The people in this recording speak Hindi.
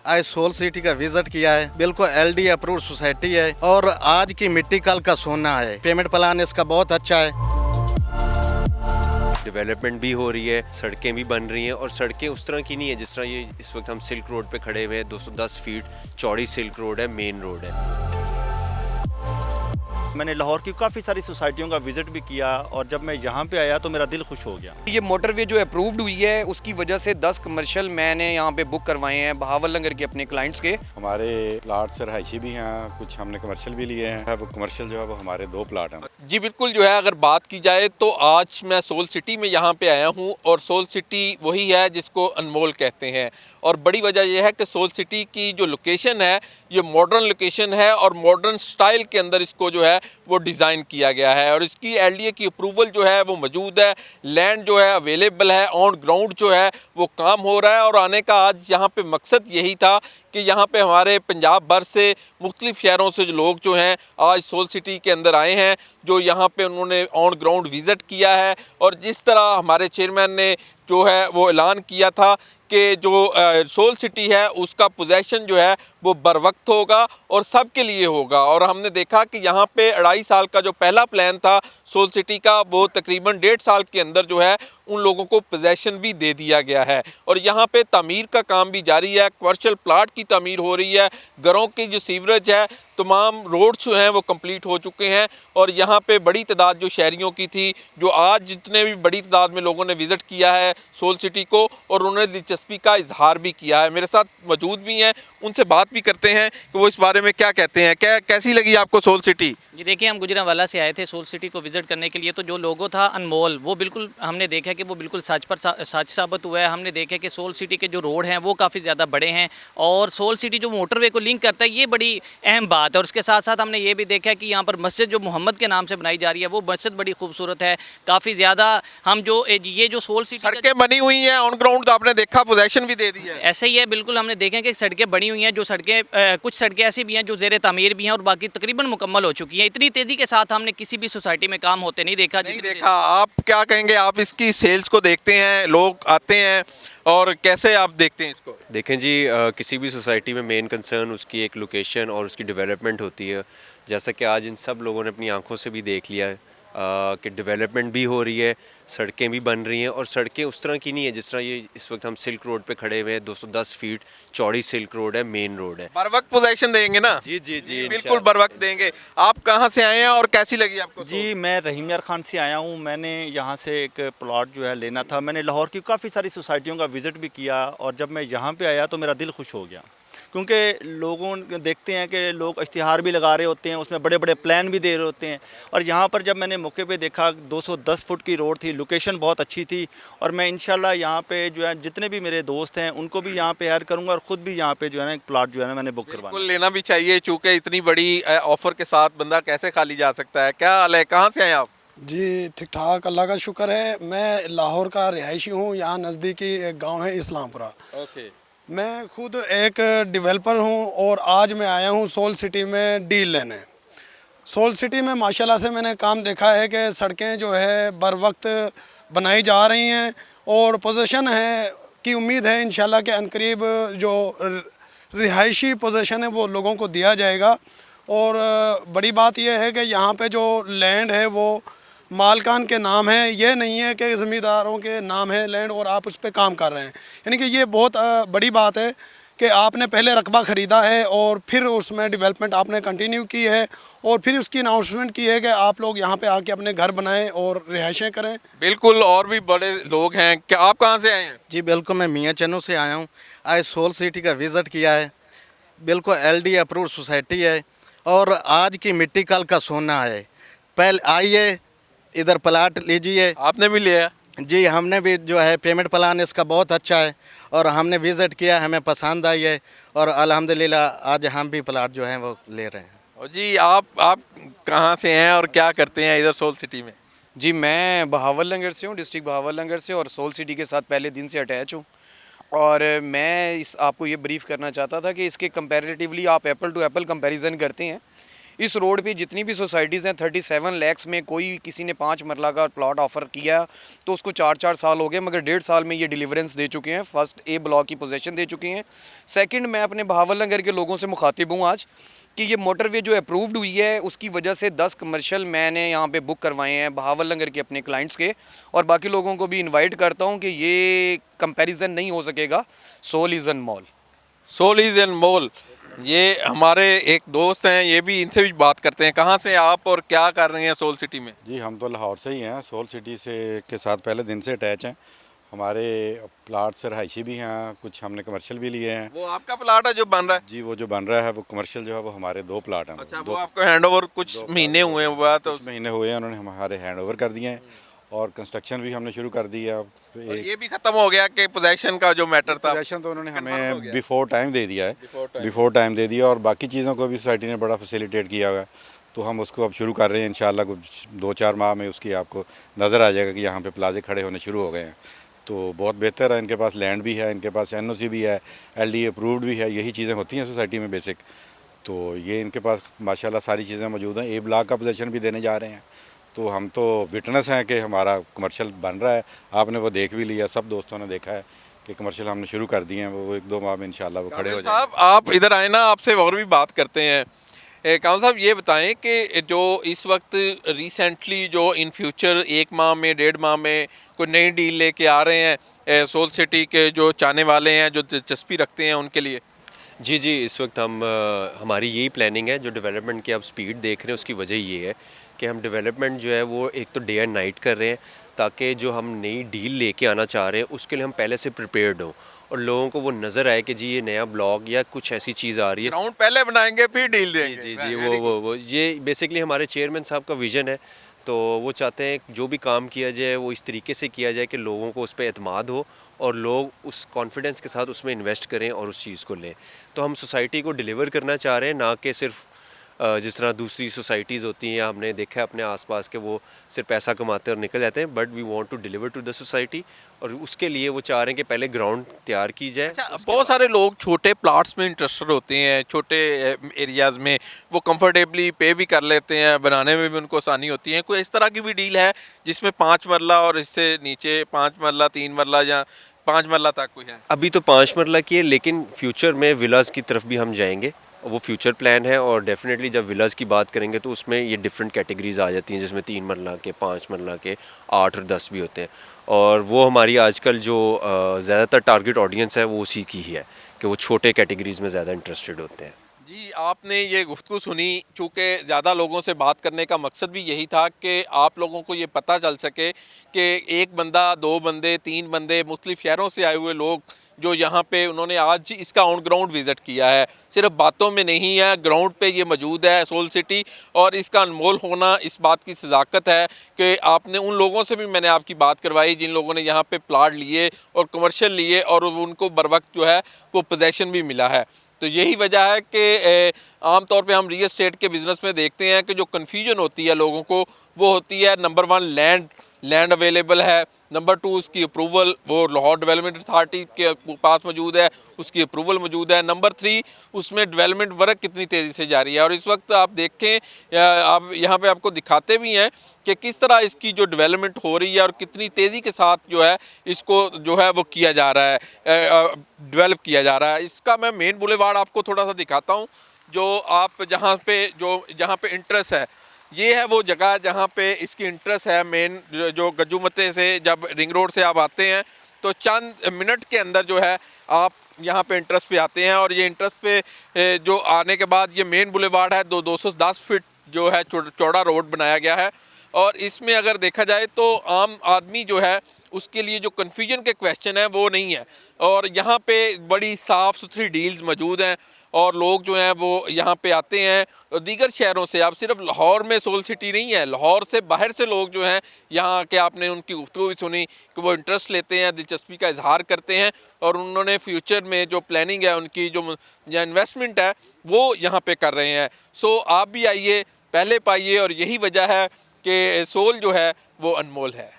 आज सोल सिटी का विजिट किया है। बिल्कुल एलडी अप्रूव्ड सोसाइटी है और आज की मिट्टी कल का सोना है। पेमेंट प्लान इसका बहुत अच्छा है। डेवलपमेंट भी हो रही है, सड़कें भी बन रही हैं और सड़कें उस तरह की नहीं है जिस तरह ये इस वक्त हम सिल्क रोड पे खड़े हुए हैं। 210 फीट चौड़ी सिल्क रोड है, मेन रोड है। मैंने लाहौर की काफ़ी सारी सोसाइटियों का विज़िट भी किया और जब मैं यहाँ पे आया तो मेरा दिल खुश हो गया। ये मोटरवे जो अप्रूव्ड हुई है उसकी वजह से 10 कमर्शियल मैंने यहाँ पे बुक करवाए हैं बहावल नगर के अपने क्लाइंट्स के। हमारे प्लाट से रहायशी भी हैं, कुछ हमने कमर्शियल भी लिए हैं। वो कमर्शियल जो है वो हमारे 2 प्लाट हैं। जी बिल्कुल, जो है अगर बात की जाए तो आज मैं सोल सिटी में यहाँ पे आया हूँ और सोल सिटी वही है जिसको अनमोल कहते हैं। और बड़ी वजह यह है कि सोल सिटी की जो लोकेशन है ये मॉडर्न लोकेशन है और मॉडर्न स्टाइल के अंदर इसको जो है वो डिज़ाइन किया गया है और इसकी एलडीए की अप्रूवल जो है वो मौजूद है। लैंड जो है अवेलेबल है, ऑन ग्राउंड जो है वो काम हो रहा है। और आने का आज यहाँ पे मकसद यही था कि यहाँ पे हमारे पंजाब भर से मुख्तलिफ शहरों से जो लोग जो हैं आज सोल सिटी के अंदर आए हैं, जो यहाँ पे उन्होंने ऑन ग्राउंड विज़िट किया है। और जिस तरह हमारे चेयरमैन ने जो है वो ऐलान किया था कि जो सोल सिटी है उसका पोजेसन जो है वो बर वक्त होगा और सबके लिए होगा। और हमने देखा कि यहाँ पे 2.5 साल का जो पहला प्लान था सोल सिटी का वो तकरीबन 1.5 साल के अंदर जो है उन लोगों को पोजेसन भी दे दिया गया है। और यहाँ पे तामीर का काम भी जारी है, कमर्शियल प्लाट की तामीर हो रही है, घरों की जो सीवरेज है, तमाम रोड्स जो हैं वो कंप्लीट हो चुके हैं। और यहाँ पे बड़ी तादाद जो शहरियों की थी, जो आज जितने भी बड़ी तादाद में लोगों ने विज़िट किया है सोल सिटी को और उन्होंने दिलचस्पी का इजहार भी किया है। मेरे साथ मौजूद भी हैं, उनसे बात भी करते हैं कि वो इस बारे में क्या कहते हैं। कैसी लगी आपको सोल सिटी? जी देखिए, हम गुजरांवाला से आए थे सोल सिटी को विज़िट करने के लिए। तो जो लोगो था अनमोल, वो बिल्कुल हमने देखा कि वो बिल्कुल सच साबित हुआ है। हमने देखा कि सोल सिटी के जो रोड हैं वो काफ़ी ज़्यादा बड़े हैं और सोल सिटी जो मोटरवे को लिंक करता है ये बड़ी अहम बात है। और उसके साथ साथ हमने ये भी देखा कि यहाँ पर मस्जिद जो मोहम्मद के नाम से बनाई जा रही है वो मस्जिद बड़ी खूबसूरत है। काफ़ी ज़्यादा हम जो ये जो सोल सिटी सड़कें बनी हुई हैं ऑन ग्राउंड, तो आपने देखा पोजेसन भी दे दी है। ऐसे ही है, बिल्कुल हमने देखा कि सड़कें बनी हुई हैं। जो सड़कें कुछ सड़कें ऐसी भी हैं जो ज़ेर तामीर भी हैं और बाकी तकरीबन मुकम्मल हो चुकी हैं। इतनी तेज़ी के साथ हमने किसी भी सोसाइटी में काम होते नहीं देखा। आप क्या कहेंगे? आप इसकी सेल्स को देखते हैं, लोग आते हैं और कैसे आप देखते हैं इसको? देखें जी, किसी भी सोसाइटी में मेन कंसर्न उसकी एक लोकेशन और उसकी डेवलपमेंट होती है। जैसा कि आज इन सब लोगों ने अपनी आंखों से भी देख लिया है कि डेवलपमेंट भी हो रही है, सड़कें भी बन रही हैं और सड़कें उस तरह की नहीं है जिस तरह ये इस वक्त हम सिल्क रोड पे खड़े हुए हैं। 210 फीट चौड़ी सिल्क रोड है, मेन रोड है। बर वक्त पोजेसन देंगे ना? जी जी जी, बिल्कुल बर वक्त देंगे। आप कहाँ से आए हैं और कैसी लगी आपको? जी, मैं रहीम यार खान से आया हूँ। मैंने यहाँ से एक प्लॉट जो है लेना था। मैंने लाहौर की काफ़ी सारी सोसाइटियों का विज़िट भी किया और जब मैं यहाँ पे आया तो मेरा दिल खुश हो गया, क्योंकि लोगों देखते हैं कि लोग इश्तिहार भी लगा रहे होते हैं, उसमें बड़े बड़े प्लान भी दे रहे होते हैं। और यहाँ पर जब मैंने मौके पे देखा 210 फुट की रोड थी, लोकेशन बहुत अच्छी थी। और मैं इंशाल्लाह यहाँ पे जो है जितने भी मेरे दोस्त हैं उनको भी यहाँ पे ऐड करूँगा और ख़ुद भी यहाँ पे जो है ना एक प्लाट जो है ना मैंने बुक करवाना। बिल्कुल लेना भी चाहिए, चूँकि इतनी बड़ी ऑफ़र के साथ बंदा कैसे खाली जा सकता है। क्या हाल है, कहाँ से आए आप? जी ठीक ठाक, अल्लाह का शुक्र है। मैं लाहौर का रिहायशी हूँ। यहाँ नज़दीकी एक गाँव है इस्लामपुरा। ओके। मैं खुद एक डेवलपर हूँ और आज मैं आया हूँ सोल सिटी में डील लेने। सोल सिटी में माशाल्लाह से मैंने काम देखा है कि सड़कें जो है बर वक्त बनाई जा रही हैं और पोजीशन है की उम्मीद है इंशाल्लाह के अनकरीब जो रिहायशी पोजीशन है वो लोगों को दिया जाएगा। और बड़ी बात यह है कि यहाँ पे जो लैंड है वो मालकान के नाम है, ये नहीं है कि ज़मींदारों के नाम है लैंड और आप उस पर काम कर रहे हैं। यानी कि ये बहुत बड़ी बात है कि आपने पहले रकबा ख़रीदा है और फिर उसमें डेवलपमेंट आपने कंटिन्यू की है और फिर उसकी अनाउंसमेंट की है कि आप लोग यहाँ पे आके अपने घर बनाएं और रिहाइशें करें। बिल्कुल, और भी बड़े लोग हैं। क्या आप कहाँ से आए हैं? जी बिल्कुल, मैं मियाँ चन्नू से आया हूँ। आज सोल सिटी का विज़िट किया है। बिल्कुल एलडी अप्रूव्ड सोसाइटी है और आज की मिट्टी कल का सोना है। पहले आइए इधर प्लाट लीजिए। आपने भी लिया? जी हमने भी जो है पेमेंट प्लान इसका बहुत अच्छा है और हमने विज़िट किया, हमें पसंद आई है और अल्हम्दुलिल्लाह आज हम भी प्लाट जो हैं वो ले रहे हैं। और जी आप कहाँ से हैं और क्या करते हैं इधर सोल सिटी में? जी मैं बहावल नगर से हूँ, डिस्ट्रिक्ट बहावल नगर से, और सोल सिटी के साथ पहले दिन से अटैच हूँ। और मैं आपको ये ब्रीफ़ करना चाहता था कि इसके कंपैरेटिवली आप एप्पल टू एप्पल कंपैरिजन करते हैं इस रोड पे जितनी भी सोसाइटीज़ हैं 37 लाख में कोई किसी ने 5 मरला का प्लॉट ऑफ़र किया तो उसको 4-4 साल हो गए, मगर 1.5 साल में ये डिलीवरेंस दे चुके हैं। फर्स्ट ए ब्लॉक की पोजीशन दे चुके हैं। सेकंड, मैं अपने बहावल नगर के लोगों से मुखातिब हूँ आज कि ये मोटरवे जो अप्रूव्ड हुई है उसकी वजह से 10 कमर्शियल मैंने यहाँ पे बुक करवाए हैं बहावल नगर के अपने क्लाइंट्स के, और बाकी लोगों को भी इनवाइट करता हूँ कि ये कंपैरिजन नहीं हो सकेगा soul is and mall. Soul is and mall, ये हमारे एक दोस्त हैं, ये भी इनसे भी बात करते हैं। कहाँ से आप और क्या कर रहे हैं सोल सिटी में? जी हम तो लाहौर से ही हैं, सोल सिटी से के साथ पहले दिन से अटैच हैं। हमारे प्लाट्स रहायशी भी हैं, कुछ हमने कमर्शियल भी लिए हैं। वो आपका प्लाट है जो बन रहा है? जी वो जो बन रहा है वो कमर्शियल जो है वो हमारे 2 प्लाट हैं। अच्छा, वो आपको हैंड ओवर कुछ महीने हुए हैं हुआ तो? कुछ महीने हुए हैं, उन्होंने हमारे हैंड ओवर कर दिए हैं और कंस्ट्रक्शन भी हमने शुरू कर दी है। अब और ये भी खत्म हो गया कि पोजेशन का जो मैटर था? पोजेशन तो उन्होंने confirm हो हमें गया? बिफोर टाइम दे दिया है, बिफोर टाइम दे दिया, और बाकी चीज़ों को भी सोसाइटी ने बड़ा फैसिलिटेट किया हुआ है। तो हम उसको अब शुरू कर रहे हैं इंशाल्लाह, कुछ 2-4 माह में उसकी आपको नज़र आ जाएगा कि यहाँ पे प्लाजे खड़े होने शुरू हो गए हैं। तो बहुत बेहतर है, इनके पास लैंड भी है, इनके पास NOC भी है, LDA अप्रूव्ड भी है, यही चीज़ें होती हैं सोसाइटी में बेसिक। तो ये इनके पास माशाल्लाह सारी चीज़ें मौजूद हैं। ए ब्लॉक का पोजीशन भी देने जा रहे हैं। तो हम तो विटनेस हैं कि हमारा कमर्शियल बन रहा है, आपने वो देख भी लिया, सब दोस्तों ने देखा है कि कमर्शियल हमने शुरू कर दिए हैं। वो 1-2 माह में इंशाल्लाह वो खड़े हो जाएंगे। साहब आप इधर आए ना, आपसे और भी बात करते हैं। काउंसिल साहब ये बताएं कि जो इस वक्त रिसेंटली जो इन फ्यूचर 1 माह में 1.5 माह में कोई नई डील लेके आ रहे हैं सोल सिटी के जो चाहने वाले हैं, जो दिलचस्पी रखते हैं उनके लिए? जी इस वक्त हमारी यही प्लानिंग है। जो डेवलपमेंट की आप स्पीड देख रहे हैं उसकी वजह ये है कि हम डेवलपमेंट जो है वो एक तो डे एंड नाइट कर रहे हैं, ताकि जो हम नई डील लेके आना चाह रहे हैं उसके लिए हम पहले से प्रिपेयर्ड हों और लोगों को वो नज़र आए कि जी ये नया ब्लॉक या कुछ ऐसी चीज़ आ रही है। ग्राउंड पहले बनाएंगे फिर डील देंगे। जी वो ये बेसिकली हमारे चेयरमैन साहब का विज़न है। तो वो चाहते हैं जो भी काम किया जाए वो इस तरीके से किया जाए कि लोगों को उस पर एतमाद हो और लोग उस कॉन्फिडेंस के साथ उसमें इन्वेस्ट करें और उस चीज़ को लें। तो हम सोसाइटी को डिलीवर करना चाह रहे हैं, ना कि सिर्फ जिस तरह दूसरी सोसाइटीज़ होती हैं, हमने देखा है अपने आसपास के वो सिर्फ पैसा कमाते और निकल जाते हैं, but we want to deliver to the society. और उसके लिए वो चाह रहे हैं कि पहले ग्राउंड तैयार की जाए। अच्छा, बहुत सारे लोग छोटे प्लाट्स में इंटरेस्टेड होते हैं, छोटे एरियाज़ में वो कंफर्टेबली पे भी कर लेते हैं, बनाने में भी उनको आसानी होती है। कोई इस तरह की भी डील है जिसमें 5 मरला और इससे नीचे 5 मरला 3 मरला या 5 मरला तक कोई है? अभी तो 5 मरला की है, लेकिन फ्यूचर में विलास की तरफ भी हम जाएंगे, वो फ्यूचर प्लान है। और डेफिनेटली जब विलास की बात करेंगे तो उसमें ये डिफरेंट कैटेगरीज आ जाती हैं, जिसमें 3 मरला के, 5 मरला के, 8 और 10 भी होते हैं। और वो हमारी आजकल जो ज़्यादातर टारगेट ऑडियंस है वो उसी की ही है कि वो छोटे कैटेगरीज में ज़्यादा इंटरेस्टेड होते हैं। जी, आपने ये गुफ्तगू सुनी, चूँकि ज़्यादा लोगों से बात करने का मकसद भी यही था कि आप लोगों को ये पता चल सके कि एक बंदा, 2 बंदे, 3 बंदे, मुख्तलिफ शहरों से आए हुए लोग जो यहाँ पे उन्होंने आज इसका ऑन ग्राउंड विज़िट किया है, सिर्फ बातों में नहीं है, ग्राउंड पे ये मौजूद है सोल सिटी। और इसका अनमोल होना इस बात की सदाकत है कि आपने उन लोगों से भी मैंने आपकी बात करवाई जिन लोगों ने यहाँ पे प्लाट लिए और कमर्शियल लिए और उनको बर वक्त जो है वो पोजेसन भी मिला है। तो यही वजह है कि आम तौर पे हम रियल एस्टेट के बिज़नेस में देखते हैं कि जो कन्फ्यूजन होती है लोगों को, वो होती है नंबर 1 लैंड अवेलेबल है, नंबर 2 उसकी अप्रूवल वो लाहौर डेवलपमेंट अथॉरिटी के पास मौजूद है, उसकी अप्रूवल मौजूद है, नंबर 3 उसमें डेवलपमेंट वर्क कितनी तेज़ी से जारी है। और इस वक्त आप देखें, आप यहाँ पे आपको दिखाते भी हैं कि किस तरह इसकी जो डेवलपमेंट हो रही है और कितनी तेज़ी के साथ जो है इसको जो है वो किया जा रहा है, डेवलप किया जा रहा है। इसका मैं मेन बुलेवार्ड आपको थोड़ा सा दिखाता हूँ, जो आप जहाँ पे इंटरेस्ट है, ये है वो जगह जहाँ पे इसकी इंटरेस्ट है मेन। जो गज्जूमते से जब रिंग रोड से आप आते हैं तो चंद मिनट के अंदर जो है आप यहाँ पे इंटरेस्ट पे आते हैं। और ये इंटरेस्ट पे जो आने के बाद ये मेन बुलेवार्ड है, 210 फीट जो है चौड़ा रोड बनाया गया है। और इसमें अगर देखा जाए तो आम आदमी जो है उसके लिए जो कन्फ्यूजन के क्वेश्चन है वो नहीं है। और यहाँ पे बड़ी साफ़ सुथरी डील्स मौजूद हैं और लोग जो हैं वो यहाँ पे आते हैं दीगर शहरों से। आप सिर्फ लाहौर में सोल सिटी नहीं है, लाहौर से बाहर से लोग जो हैं यहाँ आके आपने उनकी गुफ्तगू भी सुनी कि वो इंटरेस्ट लेते हैं, दिलचस्पी का इजहार करते हैं और उन्होंने फ्यूचर में जो प्लानिंग है उनकी जो इन्वेस्टमेंट है वो यहाँ पे कर रहे हैं। सो आप भी आइए, पहले पाइए। और यही वजह है कि सोल जो है वो अनमोल है।